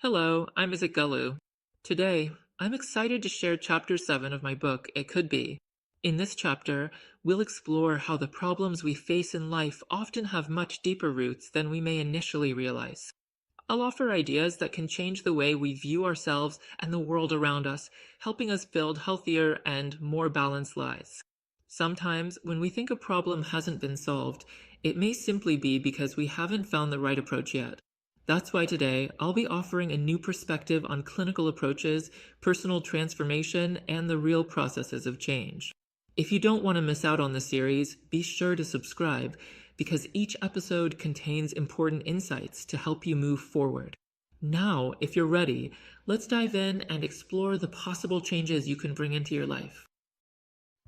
Hello, I'm Izagalu. Today, I'm excited to share Chapter 7 of my book, It Could Be. In this chapter, we'll explore how the problems we face in life often have much deeper roots than we may initially realize. I'll offer ideas that can change the way we view ourselves and the world around us, helping us build healthier and more balanced lives. Sometimes, when we think a problem hasn't been solved, it may simply be because we haven't found the right approach yet. That's why today I'll be offering a new perspective on clinical approaches, personal transformation, and the real processes of change. If you don't want to miss out on the series, be sure to subscribe because each episode contains important insights to help you move forward. Now, if you're ready, let's dive in and explore the possible changes you can bring into your life.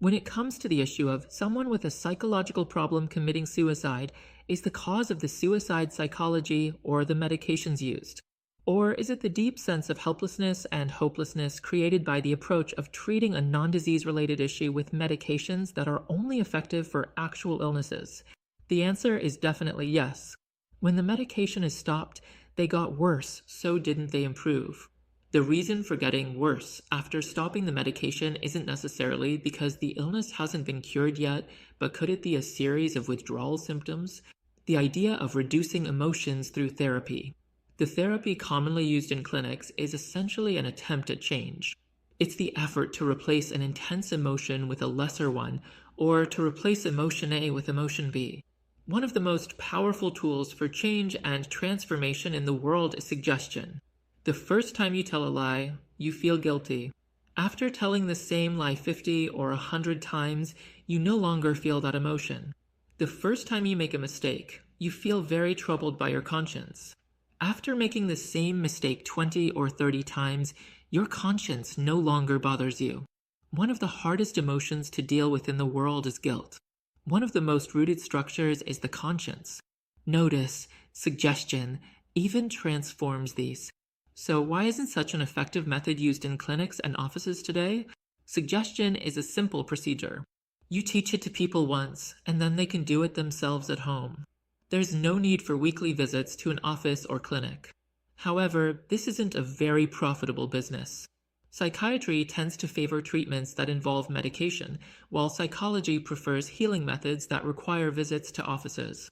When it comes to the issue of someone with a psychological problem committing suicide, is the cause of the suicide psychology or the medications used? Or is it the deep sense of helplessness and hopelessness created by the approach of treating a non-disease related issue with medications that are only effective for actual illnesses? The answer is definitely yes. When the medication is stopped, they got worse, so didn't they improve. The reason for getting worse after stopping the medication isn't necessarily because the illness hasn't been cured yet, but could it be a series of withdrawal symptoms? The idea of reducing emotions through therapy. The therapy commonly used in clinics is essentially an attempt at change. It's the effort to replace an intense emotion with a lesser one, or to replace emotion A with emotion B. One of the most powerful tools for change and transformation in the world is suggestion. The first time you tell a lie, you feel guilty. After telling the same lie 50 or 100 times, you no longer feel that emotion. The first time you make a mistake, you feel very troubled by your conscience. After making the same mistake 20 or 30 times, your conscience no longer bothers you. One of the hardest emotions to deal with in the world is guilt. One of the most rooted structures is the conscience. Notice, suggestion, even transforms these. So why isn't such an effective method used in clinics and offices today? Suggestion is a simple procedure. You teach it to people once, and then they can do it themselves at home. There's no need for weekly visits to an office or clinic. However, this isn't a very profitable business. Psychiatry tends to favor treatments that involve medication, while psychology prefers healing methods that require visits to offices.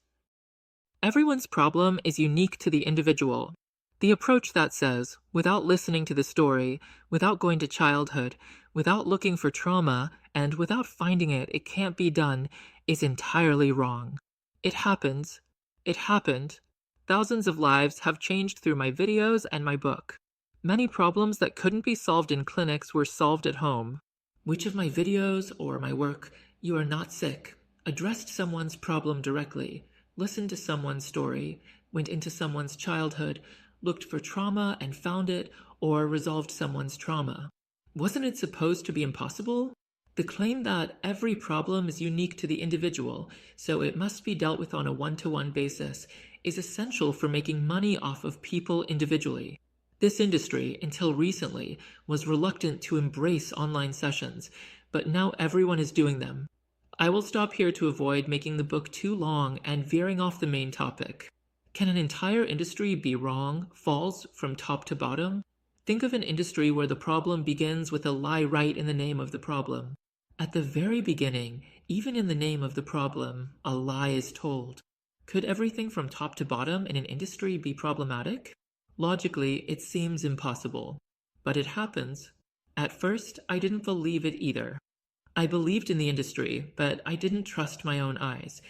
Everyone's problem is unique to the individual. The approach that says, without listening to the story, without going to childhood, without looking for trauma, and without finding it, it can't be done, is entirely wrong. It happens. It happened. Thousands of lives have changed through my videos and my book. Many problems that couldn't be solved in clinics were solved at home. Which of my videos or my work, you are not sick, addressed someone's problem directly, listened to someone's story, went into someone's childhood, looked for trauma and found it, or resolved someone's trauma? Wasn't it supposed to be impossible? The claim that every problem is unique to the individual, so it must be dealt with on a one-to-one basis, is essential for making money off of people individually. This industry, until recently, was reluctant to embrace online sessions, but now everyone is doing them. I will stop here to avoid making the book too long and veering off the main topic. Can an entire industry be wrong, false, from top to bottom? Think of an industry where the problem begins with a lie right in the name of the problem. At the very beginning, even in the name of the problem, a lie is told. Could everything from top to bottom in an industry be problematic? Logically, it seems impossible. But it happens. At first, I didn't believe it either. I believed in the industry, but I didn't trust my own eyes.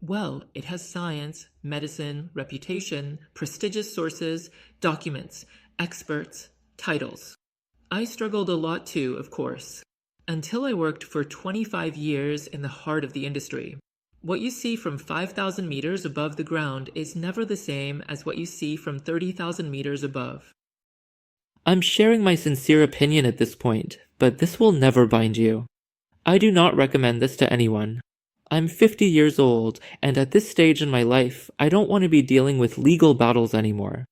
Well, it has science, medicine, reputation, prestigious sources, documents, experts, titles. I struggled a lot too, of course, until I worked for 25 years in the heart of the industry. What you see from 5,000 meters above the ground is never the same as what you see from 30,000 meters above. I'm sharing my sincere opinion at this point, but this will never bind you. I do not recommend this to anyone. I'm 50 years old, and at this stage in my life, I don't want to be dealing with legal battles anymore.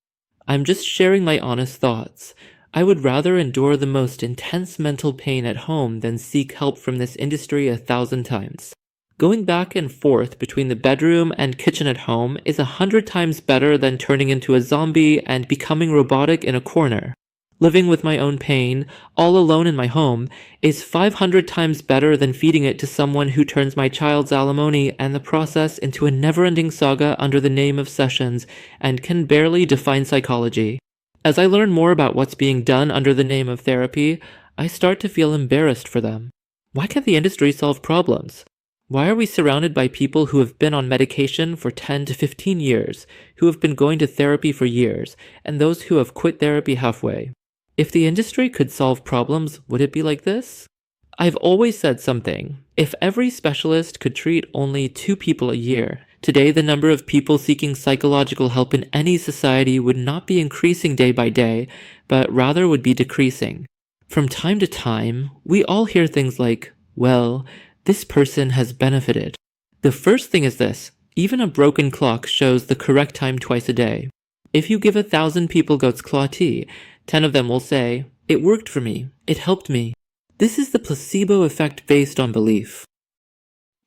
I'm just sharing my honest thoughts. I would rather endure the most intense mental pain at home than seek help from this industry 1,000 times. Going back and forth between the bedroom and kitchen at home is 100 times better than turning into a zombie and becoming robotic in a corner. Living with my own pain, all alone in my home, is 500 times better than feeding it to someone who turns my child's alimony and the process into a never-ending saga under the name of sessions and can barely define psychology. As I learn more about what's being done under the name of therapy, I start to feel embarrassed for them. Why can't the industry solve problems? Why are we surrounded by people who have been on medication for 10 to 15 years, who have been going to therapy for years, and those who have quit therapy halfway? If the industry could solve problems, would it be like this? I've always said something. If every specialist could treat only 2 people a year, today the number of people seeking psychological help in any society would not be increasing day by day, but rather would be decreasing. From time to time, we all hear things like, well, this person has benefited. The first thing is this: even a broken clock shows the correct time twice a day. If you give 1,000 people goat's claw tea, 10 of them will say, it worked for me, it helped me. This is the placebo effect based on belief.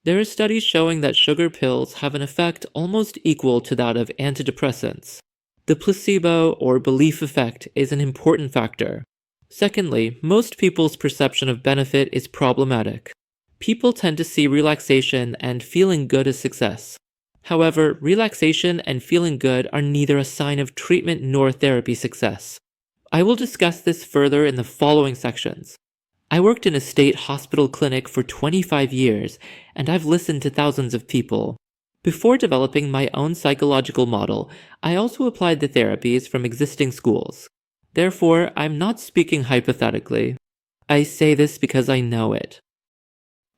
There are studies showing that sugar pills have an effect almost equal to that of antidepressants. The placebo or belief effect is an important factor. Secondly, most people's perception of benefit is problematic. People tend to see relaxation and feeling good as success. However, relaxation and feeling good are neither a sign of treatment nor therapy success. I will discuss this further in the following sections. I worked in a state hospital clinic for 25 years, and I've listened to thousands of people. Before developing my own psychological model, I also applied the therapies from existing schools. Therefore, I'm not speaking hypothetically. I say this because I know it.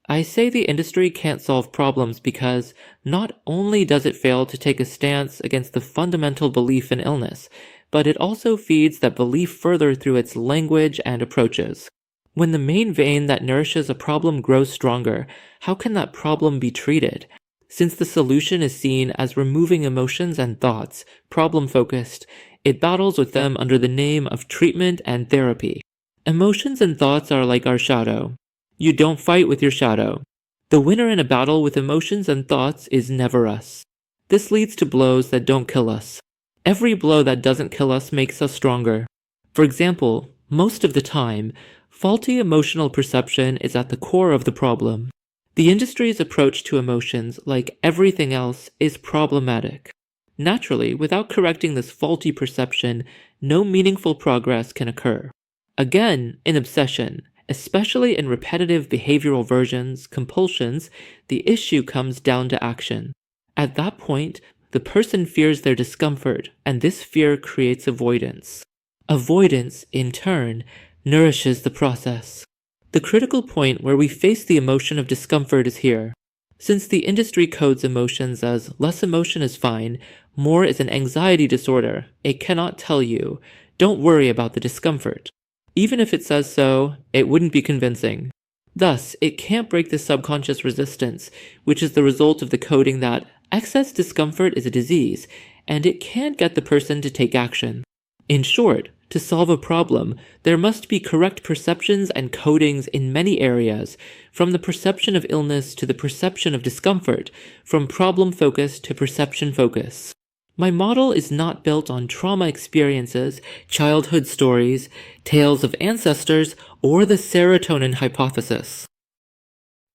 I say the industry can't solve problems because not only does it fail to take a stance against the fundamental belief in illness, but it also feeds that belief further through its language and approaches. When the main vein that nourishes a problem grows stronger, how can that problem be treated? Since the solution is seen as removing emotions and thoughts, problem-focused, it battles with them under the name of treatment and therapy. Emotions and thoughts are like our shadow. You don't fight with your shadow. The winner in a battle with emotions and thoughts is never us. This leads to blows that don't kill us. Every blow that doesn't kill us makes us stronger. For example, most of the time, faulty emotional perception is at the core of the problem. The industry's approach to emotions, like everything else, is problematic. Naturally, without correcting this faulty perception, no meaningful progress can occur. Again, in obsession, especially in repetitive behavioral versions, compulsions, the issue comes down to action. At that point, the person fears their discomfort, and this fear creates avoidance. Avoidance, in turn, nourishes the process. The critical point where we face the emotion of discomfort is here. Since the industry codes emotions as less emotion is fine, more is an anxiety disorder, it cannot tell you, don't worry about the discomfort. Even if it says so, it wouldn't be convincing. Thus, it can't break the subconscious resistance, which is the result of the coding that excess discomfort is a disease, and it can't get the person to take action. In short, to solve a problem, there must be correct perceptions and codings in many areas, from the perception of illness to the perception of discomfort, from problem focus to perception focus. My model is not built on trauma experiences, childhood stories, tales of ancestors, or the serotonin hypothesis.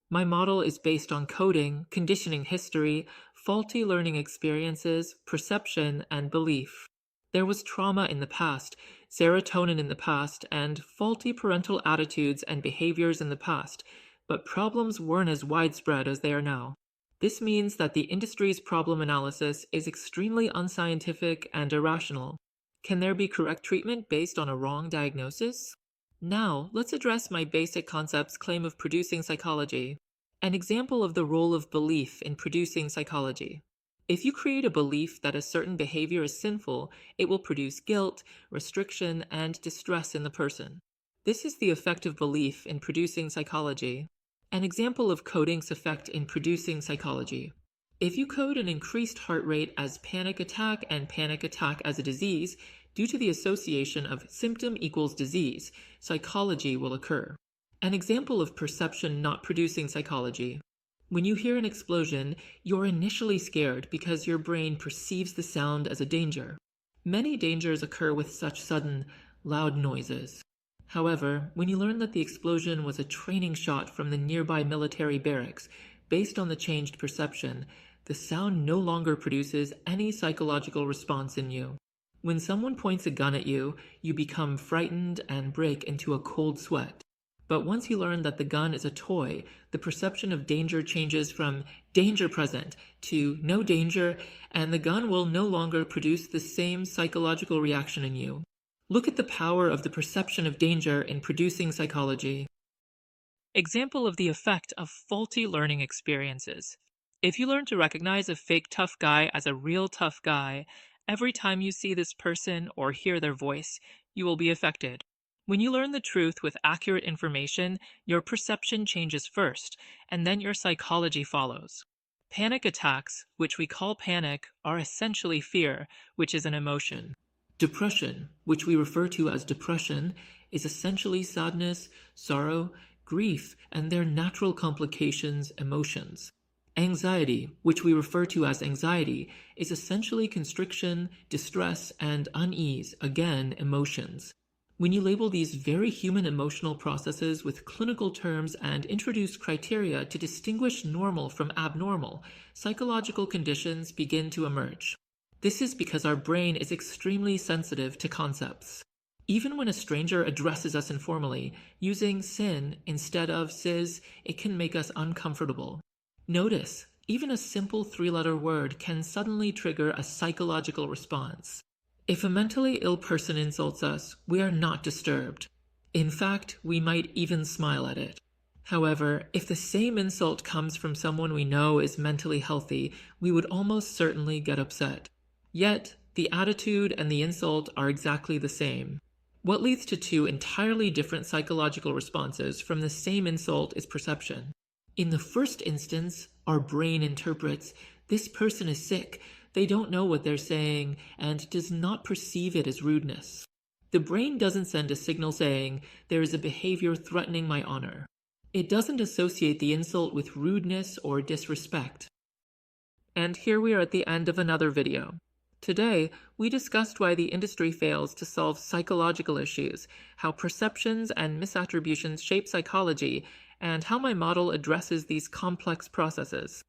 My model is based on coding, conditioning history, faulty learning experiences, perception, and belief. There was trauma in the past, serotonin in the past, and faulty parental attitudes and behaviors in the past, but problems weren't as widespread as they are now. This means that the industry's problem analysis is extremely unscientific and irrational. Can there be correct treatment based on a wrong diagnosis? Now, let's address my basic concepts claim of producing psychology. An example of the role of belief in producing psychology. If you create a belief that a certain behavior is sinful, it will produce guilt, restriction, and distress in the person. This is the effect of belief in producing psychology. An example of coding's effect in producing psychology. If you code an increased heart rate as panic attack and panic attack as a disease, due to the association of symptom equals disease, psychology will occur. An example of perception not producing psychology. When you hear an explosion, you're initially scared because your brain perceives the sound as a danger. Many dangers occur with such sudden, loud noises. However, when you learn that the explosion was a training shot from the nearby military barracks, based on the changed perception, the sound no longer produces any psychological response in you. When someone points a gun at you, you become frightened and break into a cold sweat. But once you learn that the gun is a toy, the perception of danger changes from danger present to no danger, and the gun will no longer produce the same psychological reaction in you. Look at the power of the perception of danger in producing psychology. Example of the effect of faulty learning experiences. If you learn to recognize a fake tough guy as a real tough guy, every time you see this person or hear their voice, you will be affected. When you learn the truth with accurate information, your perception changes first, and then your psychology follows. Panic attacks, which we call panic, are essentially fear, which is an emotion. Depression, which we refer to as depression, is essentially sadness, sorrow, grief, and their natural complications, emotions. Anxiety, which we refer to as anxiety, is essentially constriction, distress, and unease, again, emotions. When you label these very human emotional processes with clinical terms and introduce criteria to distinguish normal from abnormal, psychological conditions begin to emerge. This is because our brain is extremely sensitive to concepts. Even when a stranger addresses us informally, using sin instead of sis, it can make us uncomfortable. Notice, even a simple three-letter word can suddenly trigger a psychological response. If a mentally ill person insults us, we are not disturbed. In fact, we might even smile at it. However, if the same insult comes from someone we know is mentally healthy, we would almost certainly get upset. Yet, the attitude and the insult are exactly the same. What leads to two entirely different psychological responses from the same insult is perception. In the first instance, our brain interprets, this person is sick, they don't know what they're saying, and does not perceive it as rudeness. The brain doesn't send a signal saying, there is a behavior threatening my honor. It doesn't associate the insult with rudeness or disrespect. And here we are at the end of another video. Today, we discussed why the industry fails to solve psychological issues, how perceptions and misattributions shape psychology, and how my model addresses these complex processes.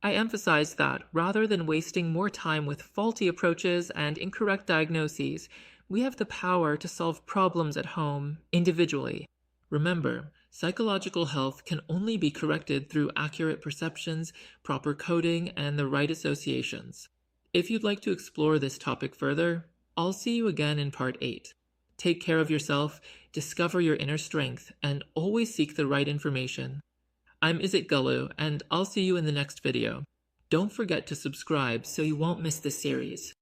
I emphasize that, rather than wasting more time with faulty approaches and incorrect diagnoses, we have the power to solve problems at home, individually. Remember, psychological health can only be corrected through accurate perceptions, proper coding, and the right associations. If you'd like to explore this topic further, I'll see you again in part 8. Take care of yourself, discover your inner strength, and always seek the right information. I'm Misattributions, and I'll see you in the next video. Don't forget to subscribe so you won't miss this series.